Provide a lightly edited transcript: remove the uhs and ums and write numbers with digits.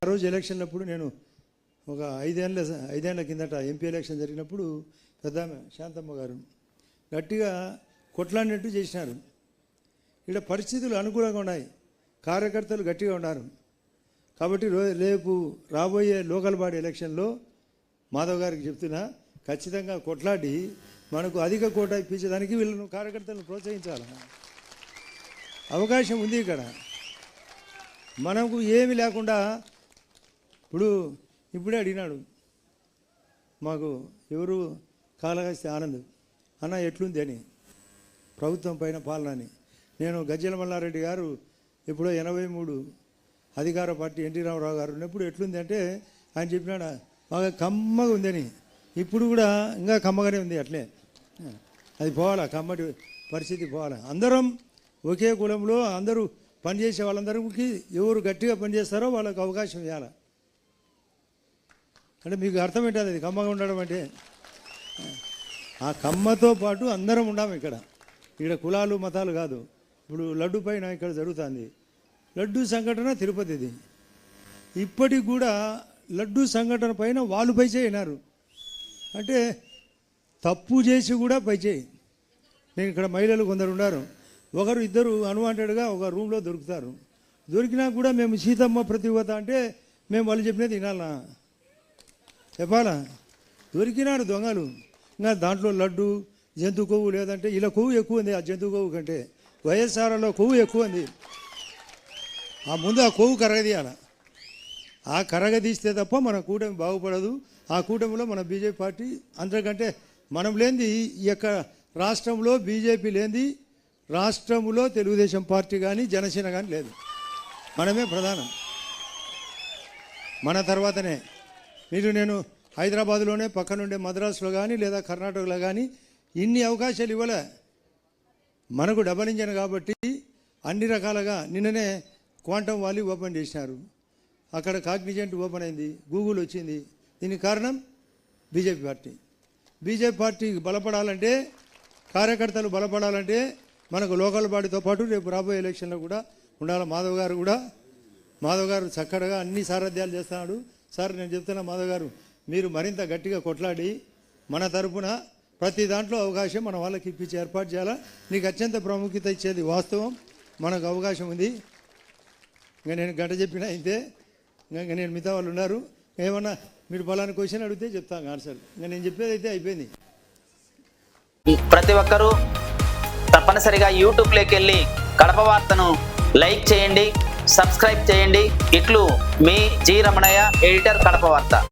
ఆ రోజు ఎలక్షన్లప్పుడు నేను ఒక ఐదేళ్ల కిందట ఎంపీ ఎలక్షన్ జరిగినప్పుడు పెద్ద శాంతమ్మ గారు గట్టిగా కొట్లాడినట్టు చేసినారు. ఇక్కడ పరిస్థితులు అనుకూలంగా ఉన్నాయి, కార్యకర్తలు గట్టిగా ఉన్నారు. కాబట్టి రేపు రాబోయే లోకల్ బాడీ ఎలక్షన్లో మాధవ్ గారికి చెప్తున్నా, ఖచ్చితంగా కొట్లాడి మనకు అధిక కోట ఇప్పించడానికి వీళ్ళను కార్యకర్తలను ప్రోత్సహించాలి. అవకాశం ఉంది ఇక్కడ. మనకు ఏమి లేకుండా ఇప్పుడే అడిగినాడు మాకు ఎవరు కాళహస్తి ఆనంద్ అన్న ఎట్లుంది అని, ప్రభుత్వం పైన పాలన అని. నేను గజ్జల మల్లారెడ్డి గారు ఎప్పుడో 83 అధికార పార్టీ ఎన్టీ రామారావు గారు ఉన్నప్పుడు ఎట్లుంది అంటే ఆయన చెప్పినాడు బాగా కమ్మగా ఉందని. ఇప్పుడు కూడా ఇంకా కమ్మగానే ఉంది. అట్లే అది పోవాలా, కమ్మటి పరిస్థితి పోవాలా. అందరం ఒకే కులంలో అందరూ పనిచేసే వాళ్ళందరికీ ఎవరు గట్టిగా పనిచేస్తారో వాళ్ళకు అవకాశం ఇవ్వాలి. అంటే మీకు అర్థమేంటది అది కమ్మగా ఉండడం అంటే. ఆ కమ్మతో పాటు అందరం ఉండాము ఇక్కడ కులాలు మతాలు కాదు. ఇప్పుడు లడ్డు పైన ఇక్కడ జరుగుతుంది లడ్డు సంఘటన తిరుపతిది. ఇప్పటికి కూడా లడ్డు సంఘటన పైన వాళ్ళు పై చేయనారు అంటే తప్పు చేసి కూడా పై చేయి. నేను ఇక్కడ మహిళలు కొందరు ఉన్నారు, ఒకరు ఇద్దరు అన్వాంటెడ్గా ఒక రూమ్లో దొరుకుతారు. దొరికినా కూడా మేము సీతమ్మ ప్రతివత అంటే మేము వాళ్ళు చెప్పినది వినాలా, చెప్పాలా? దొరికినాడు దొంగలు. ఇంకా దాంట్లో లడ్డు జంతు కొవ్వు లేదంటే ఇలా కొవ్వు ఎక్కువ ఉంది ఆ జంతు కొవ్వు కంటే. వైఎస్ఆర్లో కొవ్వు ఎక్కువ ఉంది. ఆ ముందు ఆ కొవ్వు కరగదీయాల. ఆ కరగదీస్తే తప్ప మన కూటమి బాగుపడదు. ఆ కూటమిలో మన బీజేపీ పార్టీ అంతకంటే మనం లేనిది ఈ యొక్క రాష్ట్రంలో బీజేపీ లేనిది రాష్ట్రంలో తెలుగుదేశం పార్టీ కానీ జనసేన కానీ లేదు. మనమే ప్రధానం. మన తర్వాతనే నేను హైదరాబాద్లోనే పక్కనుండే మద్రాసులో కానీ లేదా కర్ణాటకలో కానీ ఇన్ని అవకాశాలు ఇవ్వలే. మనకు డబల్ ఇంజన్ కాబట్టి అన్ని రకాలుగా నిన్ననే క్వాంటమ్ వాలీ ఓపెన్ చేసినారు. అక్కడ కాగ్నిజెంట్ ఓపెన్ అయింది, గూగుల్ వచ్చింది. దీనికి కారణం బీజేపీ పార్టీ. బీజేపీ పార్టీ బలపడాలంటే, కార్యకర్తలు బలపడాలంటే మనకు లోకల్ బాడీతో పాటు రేపు రాబోయే ఎలక్షన్లో కూడా ఉండాలి. మాధవ్ గారు చక్కగా అన్ని సారథ్యాలు చేస్తున్నాడు. సార్ నేను చెప్తున్నా మాధవ్ గారు, మీరు మరింత గట్టిగా కొట్లాడి మన తరపున ప్రతి దాంట్లో అవకాశం మన వాళ్ళకి ఇప్పించి ఏర్పాటు చేయాలా. నీకు అత్యంత ప్రాముఖ్యత ఇచ్చేది వాస్తవం, మనకు అవకాశం ఉంది. ఇంకా నేను గంట చెప్పినా ఇంతే. ఇంకా నేను మిగతా వాళ్ళు ఉన్నారు, ఏమన్నా మీరు పలానా క్వశ్చన్ అడిగితే చెప్తాను ఆన్సర్. ఇంకా నేను చెప్పేది అయితే అయిపోయింది. ప్రతి ఒక్కరూ తప్పనిసరిగా యూట్యూబ్లోకి వెళ్ళి కడప వార్తను లైక్ చేయండి, సబ్స్క్రైబ్ చేయండి. ఇట్లు మీ జి రమణయ్య, ఎడిటర్, కడప వార్త.